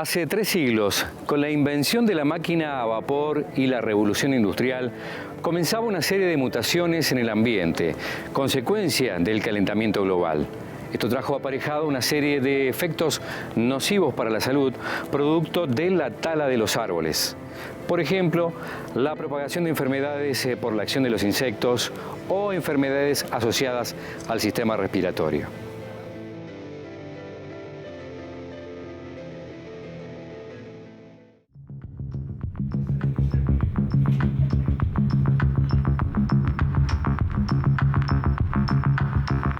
Hace 3 siglos, con la invención de la máquina a vapor y la revolución industrial, comenzaba una serie de mutaciones en el ambiente, consecuencia del calentamiento global. Esto trajo aparejado una serie de efectos nocivos para la salud, producto de la tala de los árboles. Por ejemplo, la propagación de enfermedades por la acción de los insectos o enfermedades asociadas al sistema respiratorio.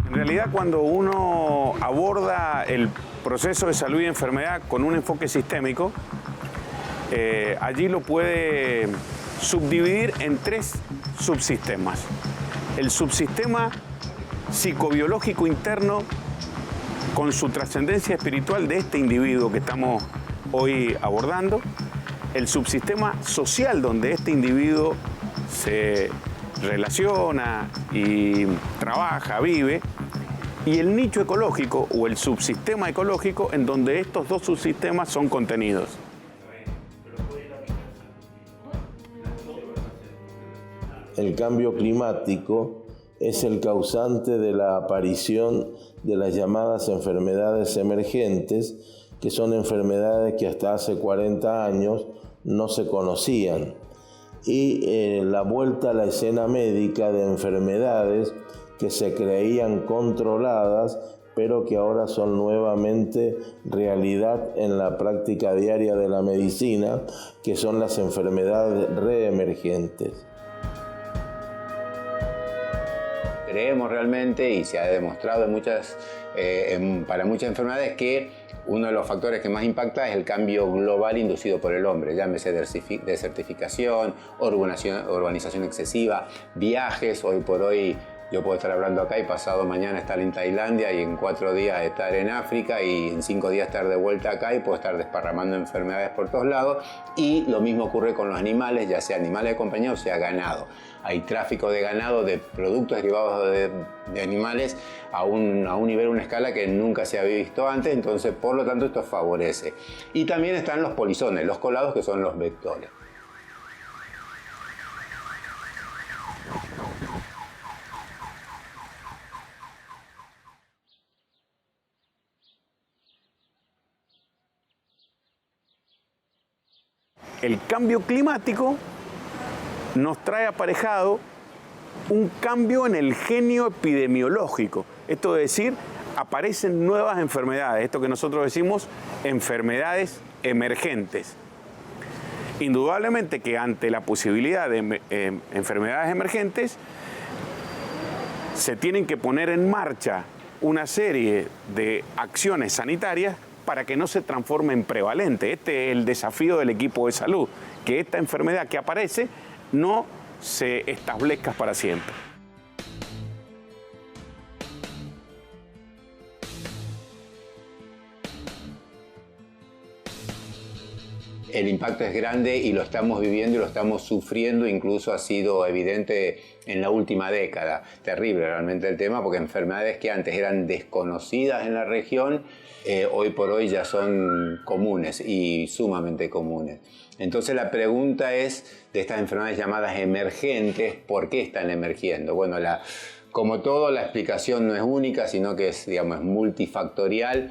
En realidad, cuando uno aborda el proceso de salud y enfermedad con un enfoque sistémico, allí lo puede subdividir en 3 subsistemas. El subsistema psicobiológico interno, con su trascendencia espiritual de este individuo que estamos hoy abordando. El subsistema social, donde este individuo se relaciona y trabaja, vive. Y el nicho ecológico o el subsistema ecológico, en donde estos 2 subsistemas son contenidos. El cambio climático es el causante de la aparición de las llamadas enfermedades emergentes, que son enfermedades que hasta hace 40 años no se conocían. Y la vuelta a la escena médica de enfermedades que se creían controladas, pero que ahora son nuevamente realidad en la práctica diaria de la medicina, que son las enfermedades reemergentes. Creemos realmente, y se ha demostrado para muchas enfermedades, que uno de los factores que más impacta es el cambio global inducido por el hombre, llámese desertificación, urbanización excesiva, viajes. Hoy por hoy yo puedo estar hablando acá y pasado mañana estar en Tailandia, y en 4 días estar en África, y en 5 días estar de vuelta acá, y puedo estar desparramando enfermedades por todos lados. Y lo mismo ocurre con los animales, ya sea animales de compañía o sea ganado. Hay tráfico de ganado, de productos derivados de animales a un nivel, una escala que nunca se había visto antes. Entonces, por lo tanto, esto favorece. Y también están los polizones, los colados, que son los vectores. El cambio climático nos trae aparejado un cambio en el genio epidemiológico. Esto es decir, aparecen nuevas enfermedades, esto que nosotros decimos enfermedades emergentes. Indudablemente que ante la posibilidad de enfermedades emergentes, se tienen que poner en marcha una serie de acciones sanitarias para que no se transforme en prevalente. Este es el desafío del equipo de salud, que esta enfermedad que aparece no se establezca para siempre. El impacto es grande y lo estamos viviendo y lo estamos sufriendo, incluso ha sido evidente en la última década. Terrible realmente el tema, porque enfermedades que antes eran desconocidas en la región, hoy por hoy ya son comunes y sumamente comunes. Entonces la pregunta es, de estas enfermedades llamadas emergentes, ¿por qué están emergiendo? Bueno, como todo, la explicación no es única, sino que es multifactorial.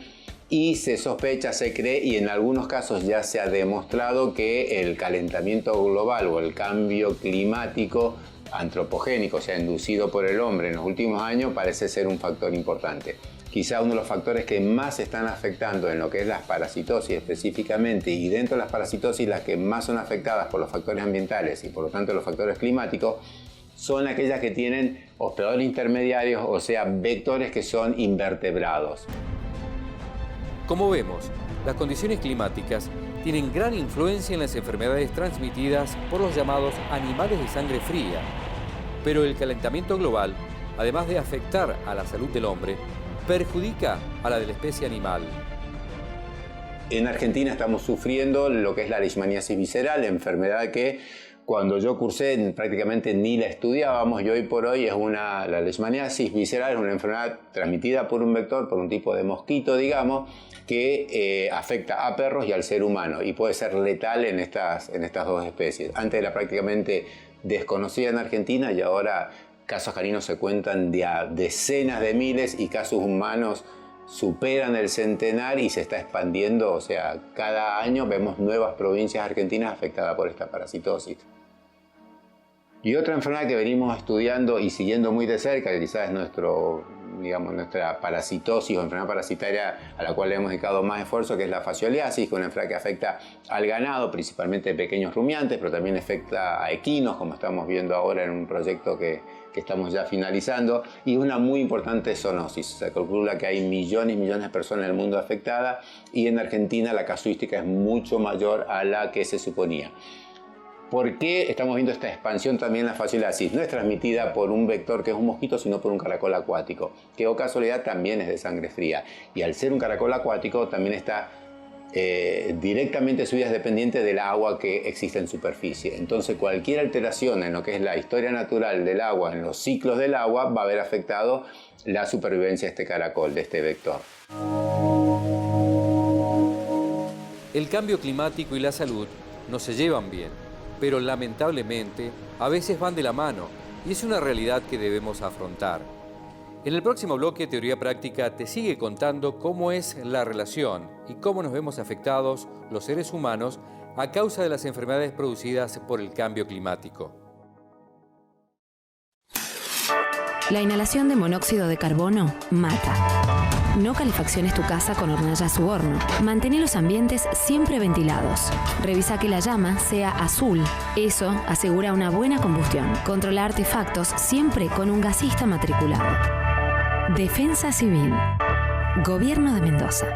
Y se sospecha, se cree, y en algunos casos ya se ha demostrado que el calentamiento global o el cambio climático antropogénico, o sea, inducido por el hombre en los últimos años, parece ser un factor importante. Quizá uno de los factores que más están afectando en lo que es las parasitosis específicamente, y dentro de las parasitosis las que más son afectadas por los factores ambientales y por lo tanto los factores climáticos, son aquellas que tienen hospedadores intermediarios, o sea, vectores que son invertebrados. Como vemos, las condiciones climáticas tienen gran influencia en las enfermedades transmitidas por los llamados animales de sangre fría. Pero el calentamiento global, además de afectar a la salud del hombre, perjudica a la de la especie animal. En Argentina estamos sufriendo lo que es la leishmaniasis visceral, enfermedad que Cuando yo cursé prácticamente ni la estudiábamos y hoy por hoy es la leishmaniasis visceral, es una enfermedad transmitida por un vector, por un tipo de mosquito, digamos, que afecta a perros y al ser humano y puede ser letal en estas dos especies. Antes era prácticamente desconocida en Argentina y ahora casos caninos se cuentan de a decenas de miles y casos humanos superan el centenar y se está expandiendo, o sea, cada año vemos nuevas provincias argentinas afectadas por esta parasitosis. Y otra enfermedad que venimos estudiando y siguiendo muy de cerca, que quizás es nuestra parasitosis o enfermedad parasitaria a la cual le hemos dedicado más esfuerzo, que es la fascioliasis, que es una enfermedad que afecta al ganado, principalmente pequeños rumiantes, pero también afecta a equinos, como estamos viendo ahora en un proyecto que estamos ya finalizando, y una muy importante zoonosis. Se calcula que hay millones y millones de personas en el mundo afectadas y en Argentina la casuística es mucho mayor a la que se suponía. ¿Por qué estamos viendo esta expansión también en la fascioliasis? No es transmitida por un vector que es un mosquito, sino por un caracol acuático, que o casualidad también es de sangre fría. Y al ser un caracol acuático también está directamente su vida es dependiente del agua que existe en superficie. Entonces cualquier alteración en lo que es la historia natural del agua, en los ciclos del agua, va a haber afectado la supervivencia de este caracol, de este vector. El cambio climático y la salud no se llevan bien, pero lamentablemente a veces van de la mano y es una realidad que debemos afrontar. En el próximo bloque, Teoría Práctica te sigue contando cómo es la relación y cómo nos vemos afectados los seres humanos a causa de las enfermedades producidas por el cambio climático. La inhalación de monóxido de carbono mata. No calefacciones tu casa con hornallas u horno. Mantén los ambientes siempre ventilados. Revisa que la llama sea azul. Eso asegura una buena combustión. Controla artefactos siempre con un gasista matriculado. Defensa Civil. Gobierno de Mendoza.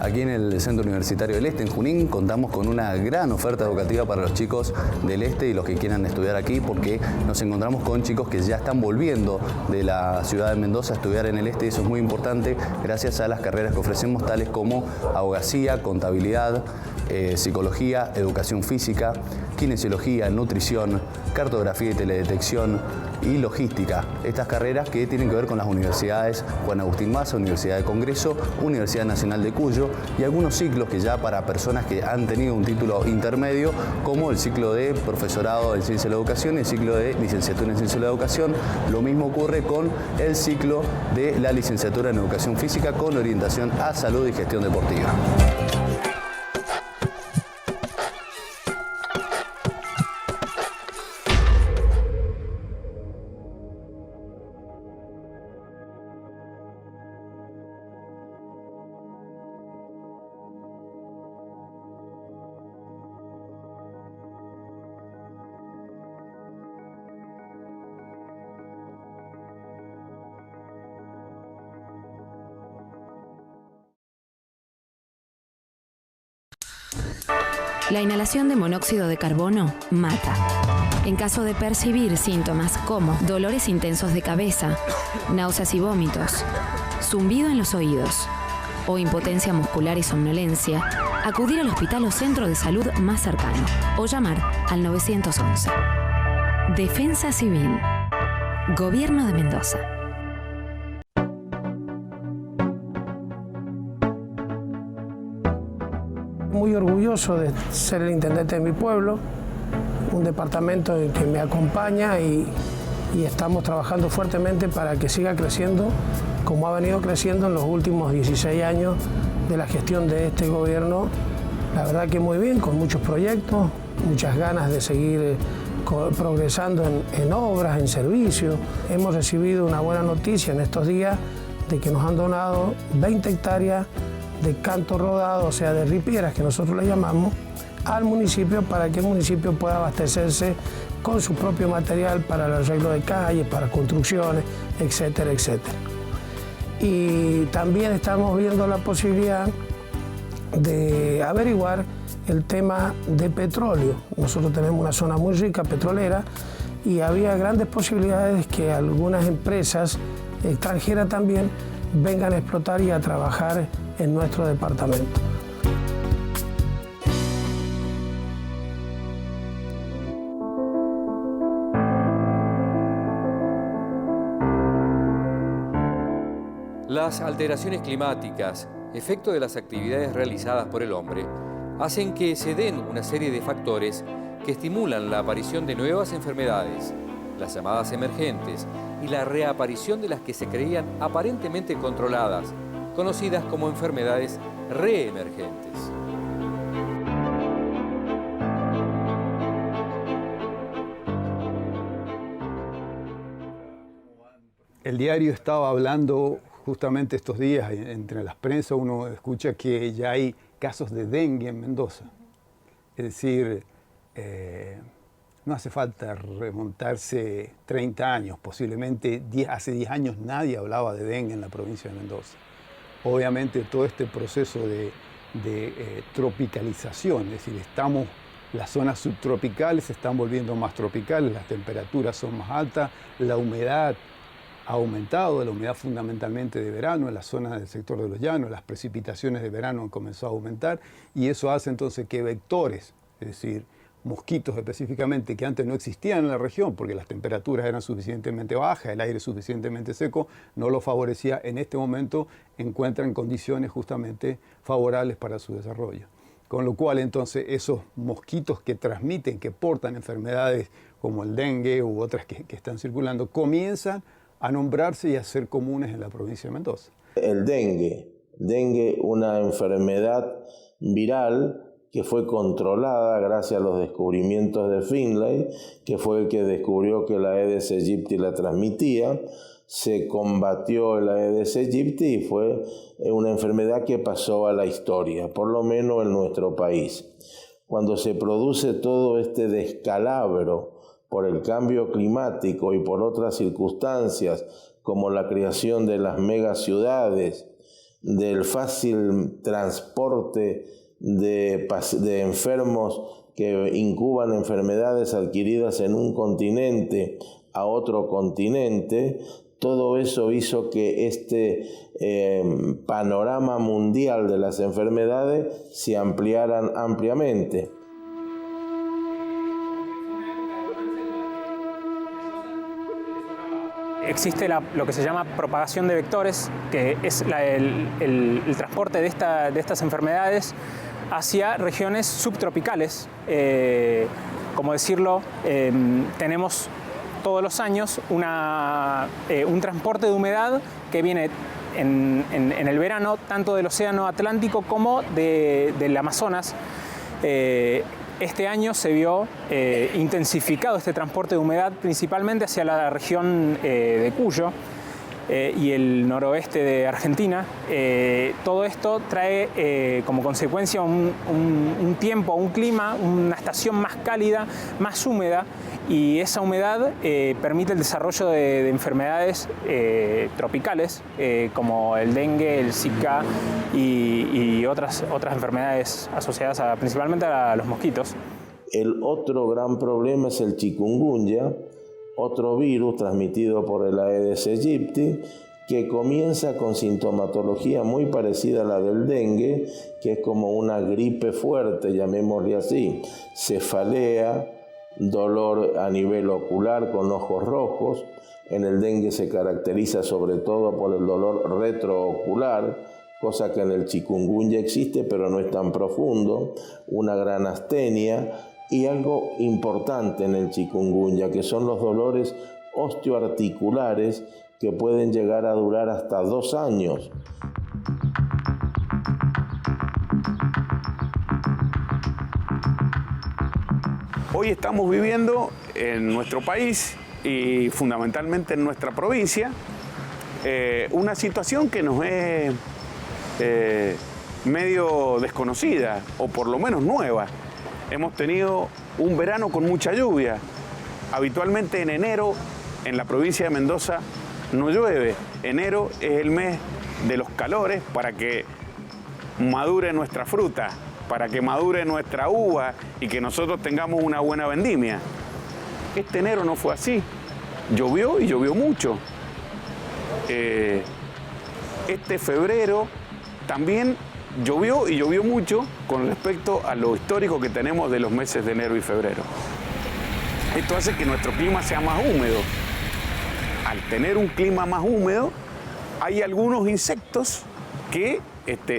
Aquí en el Centro Universitario del Este, en Junín, contamos con una gran oferta educativa para los chicos del Este y los que quieran estudiar aquí, porque nos encontramos con chicos que ya están volviendo de la ciudad de Mendoza a estudiar en el Este, y eso es muy importante gracias a las carreras que ofrecemos, tales como abogacía, contabilidad, psicología, educación física, kinesiología, nutrición, cartografía y teledetección y logística. Estas carreras que tienen que ver con las universidades Juan Agustín Maza, Universidad de Congreso, Universidad Nacional de Cuyo y algunos ciclos que ya para personas que han tenido un título intermedio, como el ciclo de profesorado en Ciencia de la Educación y el ciclo de licenciatura en Ciencia de la Educación. Lo mismo ocurre con el ciclo de la licenciatura en Educación Física con orientación a salud y gestión deportiva. La inhalación de monóxido de carbono mata. En caso de percibir síntomas como dolores intensos de cabeza, náuseas y vómitos, zumbido en los oídos o impotencia muscular y somnolencia, acudir al hospital o centro de salud más cercano o llamar al 911. Defensa Civil. Gobierno de Mendoza. Muy orgulloso de ser el intendente de mi pueblo, un departamento que me acompaña y estamos trabajando fuertemente para que siga creciendo como ha venido creciendo en los últimos 16 años de la gestión de este gobierno. La verdad que muy bien, con muchos proyectos, muchas ganas de seguir progresando en obras, en servicios. Hemos recibido una buena noticia en estos días de que nos han donado 20 hectáreas de canto rodado, o sea, de ripieras, que nosotros le llamamos, al municipio para que el municipio pueda abastecerse con su propio material para el arreglo de calles, para construcciones, etcétera, etcétera. Y también estamos viendo la posibilidad de averiguar el tema de petróleo. Nosotros tenemos una zona muy rica petrolera y había grandes posibilidades que algunas empresas extranjeras también vengan a explotar y a trabajar en nuestro departamento. Las alteraciones climáticas, efecto de las actividades realizadas por el hombre, hacen que se den una serie de factores que estimulan la aparición de nuevas enfermedades, las llamadas emergentes, y la reaparición de las que se creían aparentemente controladas, conocidas como enfermedades reemergentes. El diario estaba hablando justamente estos días, entre las prensas uno escucha que ya hay casos de dengue en Mendoza. Es decir, no hace falta remontarse 30 años, posiblemente hace 10 años nadie hablaba de dengue en la provincia de Mendoza. Obviamente todo este proceso de tropicalización, es decir, las zonas subtropicales se están volviendo más tropicales, las temperaturas son más altas, la humedad ha aumentado, la humedad fundamentalmente de verano en las zonas del sector de los llanos, las precipitaciones de verano han comenzado a aumentar y eso hace entonces que vectores, es decir, mosquitos específicamente que antes no existían en la región porque las temperaturas eran suficientemente bajas, el aire suficientemente seco, no lo favorecía, en este momento encuentran condiciones justamente favorables para su desarrollo. Con lo cual entonces esos mosquitos que transmiten, que portan enfermedades como el dengue u otras que están circulando, comienzan a nombrarse y a ser comunes en la provincia de Mendoza. El dengue, una enfermedad viral que fue controlada gracias a los descubrimientos de Finlay, que fue el que descubrió que la Aedes aegypti la transmitía. Se combatió el Aedes aegypti y fue una enfermedad que pasó a la historia, por lo menos en nuestro país. Cuando se produce todo este descalabro por el cambio climático y por otras circunstancias, como la creación de las megaciudades, del fácil transporte de enfermos que incuban enfermedades adquiridas en un continente a otro continente, todo eso hizo que este panorama mundial de las enfermedades se ampliaran ampliamente. Existe lo que se llama propagación de vectores, que es el transporte de estas enfermedades hacia regiones subtropicales. Como decirlo, tenemos todos los años un transporte de humedad que viene en el verano tanto del Océano Atlántico como del Amazonas. Este año se vio intensificado este transporte de humedad principalmente hacia la región de Cuyo y el noroeste de Argentina. Todo esto trae como consecuencia un tiempo, un clima, una estación más cálida, más húmeda, y esa humedad permite el desarrollo de enfermedades tropicales como el dengue, el Zika y otras enfermedades asociadas principalmente a los mosquitos. El otro gran problema es el chikungunya, otro virus transmitido por el Aedes aegypti, que comienza con sintomatología muy parecida a la del dengue, que es como una gripe fuerte, llamémosle así, cefalea, dolor a nivel ocular con ojos rojos. En el dengue se caracteriza sobre todo por el dolor retroocular, cosa que en el chikungunya existe pero no es tan profundo, una gran astenia y algo importante en el chikungunya, que son los dolores osteoarticulares que pueden llegar a durar hasta 2 años. Hoy estamos viviendo en nuestro país y fundamentalmente en nuestra provincia una situación que nos es medio desconocida o por lo menos nueva. Hemos tenido un verano con mucha lluvia. Habitualmente en enero en la provincia de Mendoza no llueve. Enero es el mes de los calores para que madure nuestra fruta, para que madure nuestra uva y que nosotros tengamos una buena vendimia. Este enero no fue así. Llovió y llovió mucho. Este febrero también llovió y llovió mucho con respecto a lo histórico que tenemos de los meses de enero y febrero. Esto hace que nuestro clima sea más húmedo. Al tener un clima más húmedo, hay algunos insectos que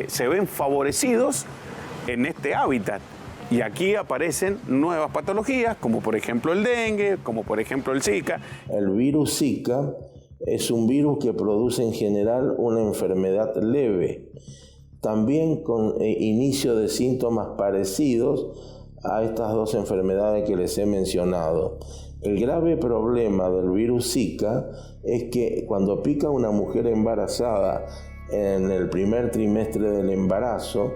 se ven favorecidos en este hábitat. Y aquí aparecen nuevas patologías, como por ejemplo el dengue, como por ejemplo el Zika. El virus Zika es un virus que produce en general una enfermedad leve, también con inicio de síntomas parecidos a estas dos enfermedades que les he mencionado. El grave problema del virus Zika es que cuando pica a una mujer embarazada en el primer trimestre del embarazo,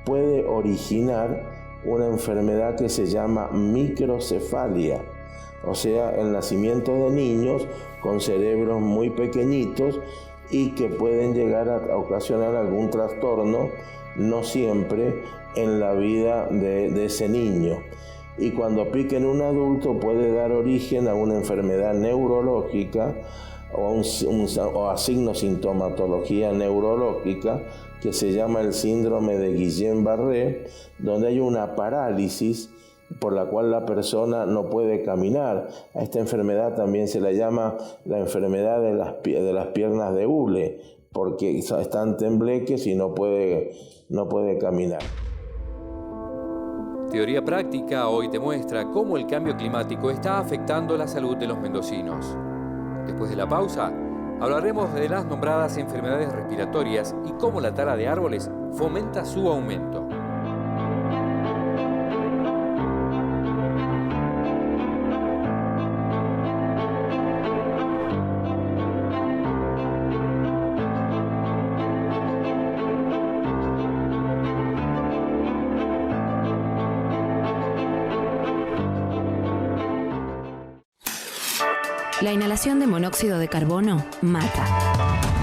puede originar una enfermedad que se llama microcefalia, o sea, el nacimiento de niños con cerebros muy pequeñitos y que pueden llegar a ocasionar algún trastorno, no siempre, en la vida de ese niño. Y cuando pique en un adulto puede dar origen a una enfermedad neurológica o a signo-sintomatología neurológica que se llama el síndrome de Guillain-Barré, donde hay una parálisis por la cual la persona no puede caminar. A esta enfermedad también se la llama la enfermedad de las piernas de hule, porque están tembleques y no puede caminar. Teoría Práctica hoy te muestra cómo el cambio climático está afectando la salud de los mendocinos. Después de la pausa, hablaremos de las nombradas enfermedades respiratorias y cómo la tala de árboles fomenta su aumento. La inhalación de monóxido de carbono mata.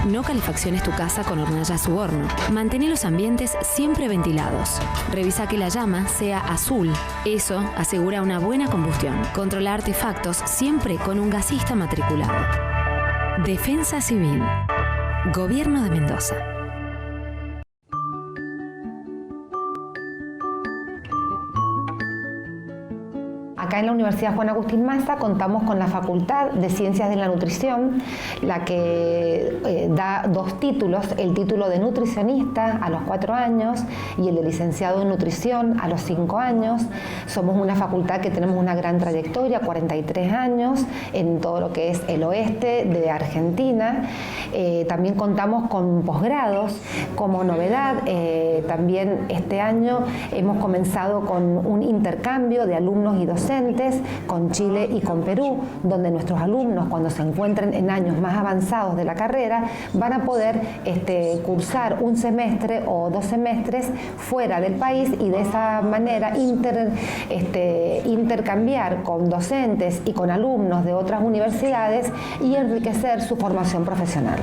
No calefacciones tu casa con hornallas u horno. Mantén los ambientes siempre ventilados. Revisa que la llama sea azul. Eso asegura una buena combustión. Controla artefactos siempre con un gasista matriculado. Defensa Civil. Gobierno de Mendoza. Acá en la Universidad Juan Agustín Maza contamos con la Facultad de Ciencias de la Nutrición, la que da dos títulos, el título de nutricionista a los 4 años y el de licenciado en nutrición a los 5 años. Somos una facultad que tenemos una gran trayectoria, 43 años, en todo lo que es el oeste de Argentina. También contamos con posgrados como novedad. También este año hemos comenzado con un intercambio de alumnos y docentes con Chile y con Perú, donde nuestros alumnos, cuando se encuentren en años más avanzados de la carrera, van a poder cursar un semestre o 2 semestres fuera del país y de esa manera intercambiar con docentes y con alumnos de otras universidades y enriquecer su formación profesional.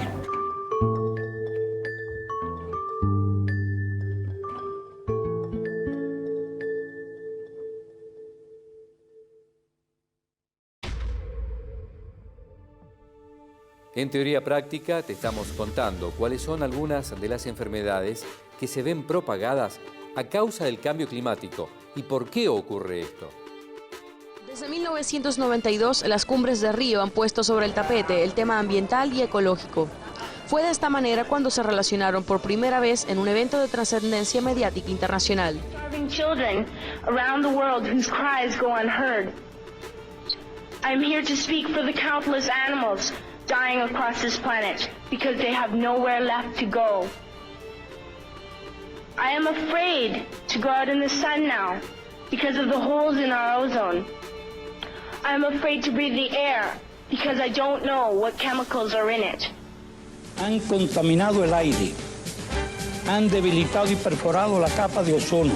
En Teoría Práctica te estamos contando cuáles son algunas de las enfermedades que se ven propagadas a causa del cambio climático y por qué ocurre esto. Desde 1992, las cumbres de Río han puesto sobre el tapete el tema ambiental y ecológico. Fue de esta manera cuando se relacionaron por primera vez en un evento de trascendencia mediática internacional. I'm here to speak for the countless animals dying across this planet because they have nowhere left to go. I am afraid to go out in the sun now because of the holes in our ozone. I am afraid to breathe the air because I don't know what chemicals are in it. Han contaminado el aire, han debilitado y perforado la capa de ozono,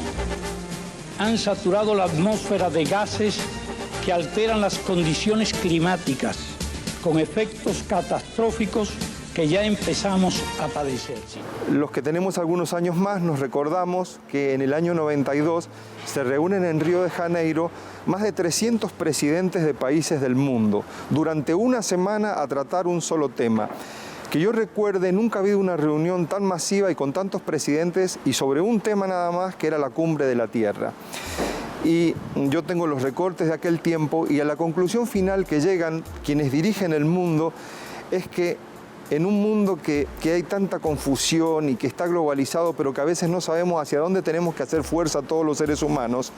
han saturado la atmósfera de gases que alteran las condiciones climáticas, con efectos catastróficos que ya empezamos a padecer. Los que tenemos algunos años más nos recordamos que en el año 92 se reúnen en Río de Janeiro más de 300 presidentes de países del mundo durante una semana a tratar un solo tema. Que yo recuerde, nunca ha habido una reunión tan masiva y con tantos presidentes y sobre un tema nada más, que era la Cumbre de la Tierra. Y yo tengo los recortes de aquel tiempo y a la conclusión final que llegan quienes dirigen el mundo es que en un mundo que hay tanta confusión y que está globalizado, pero que a veces no sabemos hacia dónde tenemos que hacer fuerza todos los seres humanos,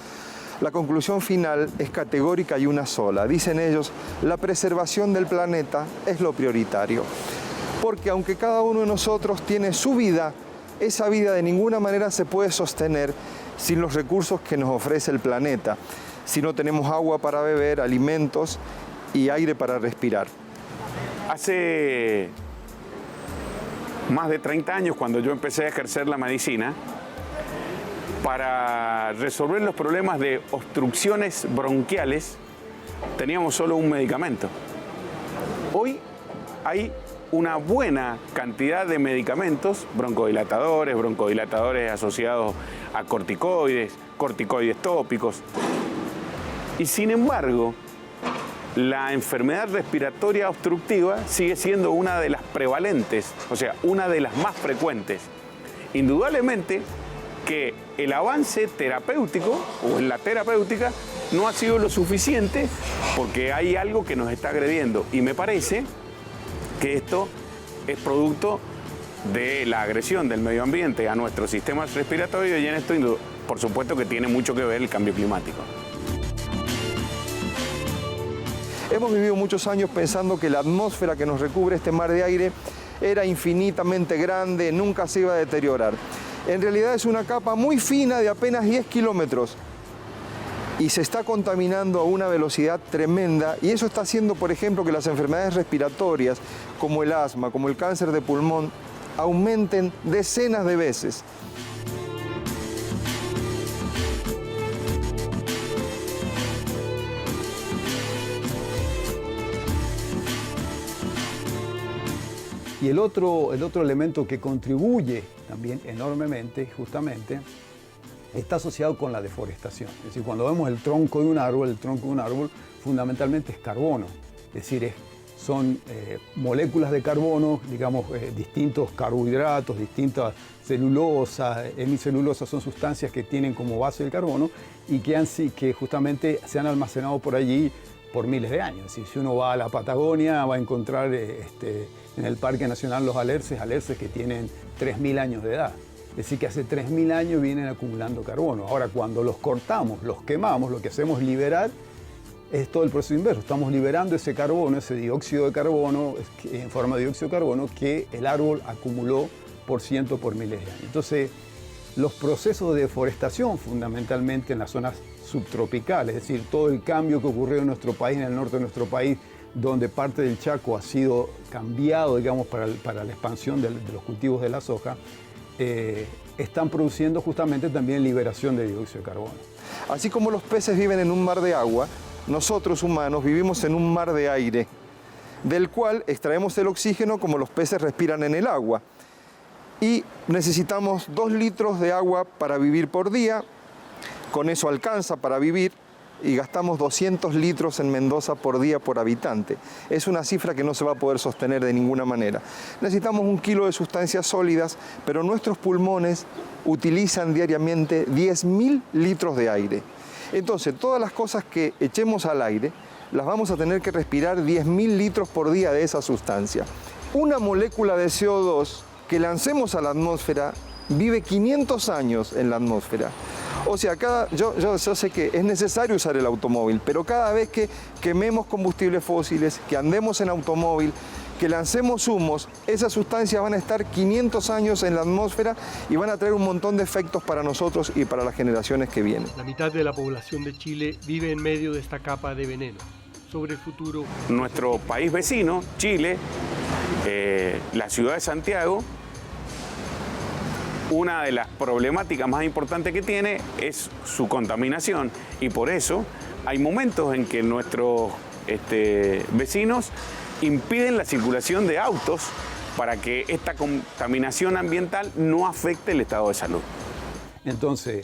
la conclusión final es categórica y una sola. Dicen ellos, la preservación del planeta es lo prioritario. Porque aunque cada uno de nosotros tiene su vida, esa vida de ninguna manera se puede sostener sin los recursos que nos ofrece el planeta, si no tenemos agua para beber, alimentos y aire para respirar. Hace más de 30 años, cuando yo empecé a ejercer la medicina, para resolver los problemas de obstrucciones bronquiales, teníamos solo un medicamento. Hoy hay una buena cantidad de medicamentos, broncodilatadores asociados a corticoides, corticoides tópicos. Y sin embargo, la enfermedad respiratoria obstructiva sigue siendo una de las prevalentes, o sea, una de las más frecuentes. Indudablemente que el avance terapéutico o en la terapéutica no ha sido lo suficiente porque hay algo que nos está agrediendo. Y me parece que esto es producto de la agresión del medio ambiente a nuestro sistema respiratorio y en esto, por supuesto, que tiene mucho que ver el cambio climático. Hemos vivido muchos años pensando que la atmósfera que nos recubre este mar de aire era infinitamente grande, nunca se iba a deteriorar. En realidad es una capa muy fina de apenas 10 kilómetros y se está contaminando a una velocidad tremenda y eso está haciendo, por ejemplo, que las enfermedades respiratorias como el asma, como el cáncer de pulmón, aumenten decenas de veces. Y el otro elemento que contribuye también enormemente, justamente, está asociado con la deforestación. Es decir, cuando vemos el tronco de un árbol fundamentalmente es carbono. Es decir, son moléculas de carbono, digamos, distintos carbohidratos, distintas celulosas, hemicelulosas, son sustancias que tienen como base el carbono y que justamente se han almacenado por allí por miles de años. Es decir, si uno va a la Patagonia va a encontrar en el Parque Nacional los alerces que tienen 3.000 años de edad. Es decir, que hace 3.000 años vienen acumulando carbono. Ahora, cuando los cortamos, los quemamos, lo que hacemos es liberar, es todo el proceso inverso. Estamos liberando ese carbono, ese dióxido de carbono, en forma de dióxido de carbono, que el árbol acumuló por miles de años. Entonces, los procesos de deforestación, fundamentalmente en las zonas subtropicales, es decir, todo el cambio que ocurrió en nuestro país, en el norte de nuestro país, donde parte del Chaco ha sido cambiado, digamos, para la expansión de los cultivos de la soja, están produciendo justamente también liberación de dióxido de carbono. Así como los peces viven en un mar de agua, nosotros humanos vivimos en un mar de aire, del cual extraemos el oxígeno como los peces respiran en el agua. Y necesitamos 2 litros de agua para vivir por día, con eso alcanza para vivir, y gastamos 200 litros en Mendoza por día por habitante. Es una cifra que no se va a poder sostener de ninguna manera. Necesitamos 1 kilo de sustancias sólidas, pero nuestros pulmones utilizan diariamente 10.000 litros de aire. Entonces, todas las cosas que echemos al aire, las vamos a tener que respirar 10.000 litros por día de esa sustancia. Una molécula de CO2 que lancemos a la atmósfera vive 500 años en la atmósfera. O sea, yo sé que es necesario usar el automóvil, pero cada vez que quememos combustibles fósiles, que andemos en automóvil, que lancemos humos, esas sustancias van a estar 500 años en la atmósfera y van a traer un montón de efectos para nosotros y para las generaciones que vienen. La mitad de la población de Chile vive en medio de esta capa de veneno. Sobre el futuro... Nuestro país vecino, Chile, la ciudad de Santiago, una de las problemáticas más importantes que tiene es su contaminación y por eso hay momentos en que nuestros vecinos impiden la circulación de autos para que esta contaminación ambiental no afecte el estado de salud. Entonces,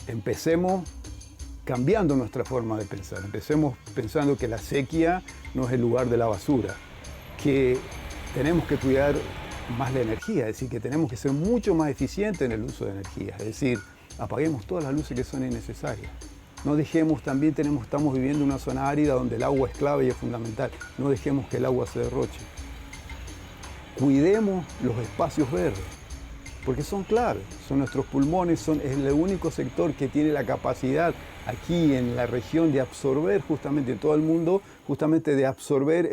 empecemos cambiando nuestra forma de pensar. Empecemos pensando que la sequía no es el lugar de la basura, que tenemos que cuidar más la energía, es decir, que tenemos que ser mucho más eficientes en el uso de energía, es decir, apaguemos todas las luces que son innecesarias. No dejemos, también estamos viviendo en una zona árida donde el agua es clave y es fundamental, no dejemos que el agua se derroche. cuidemos los espacios verdes, porque son claves, son nuestros pulmones, es el único sector que tiene la capacidad aquí en la región de absorber justamente en todo el mundo, justamente de absorber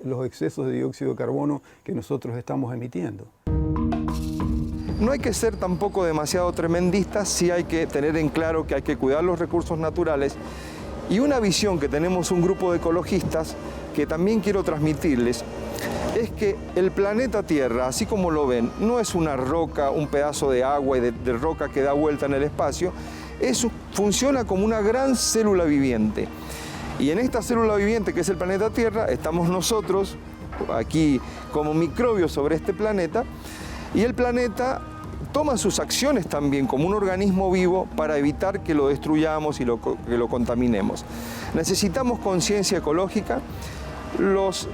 los excesos de dióxido de carbono que nosotros estamos emitiendo. No hay que ser tampoco demasiado tremendistas, sí hay que tener en claro que hay que cuidar los recursos naturales, y una visión que tenemos un grupo de ecologistas que también quiero transmitirles es que el planeta Tierra, así como lo ven, no es una roca, un pedazo de agua y de roca que da vuelta en el espacio, funciona como una gran célula viviente. Y en esta célula viviente que es el planeta Tierra, estamos nosotros aquí como microbios sobre este planeta, y el planeta toma sus acciones también como un organismo vivo para evitar que lo destruyamos y que lo contaminemos. Necesitamos conciencia ecológica. Los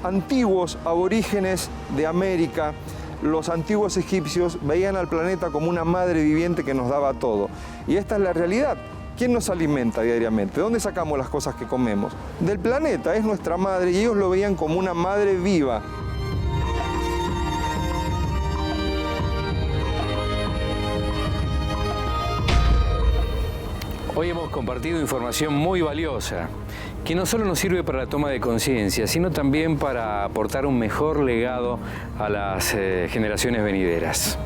antiguos aborígenes de América, los antiguos egipcios, veían al planeta como una madre viviente que nos daba todo. Y esta es la realidad. ¿Quién nos alimenta diariamente? ¿De dónde sacamos las cosas que comemos? Del planeta, es nuestra madre, y ellos lo veían como una madre viva. Hoy hemos compartido información muy valiosa, que no solo nos sirve para la toma de conciencia, sino también para aportar un mejor legado a las generaciones venideras.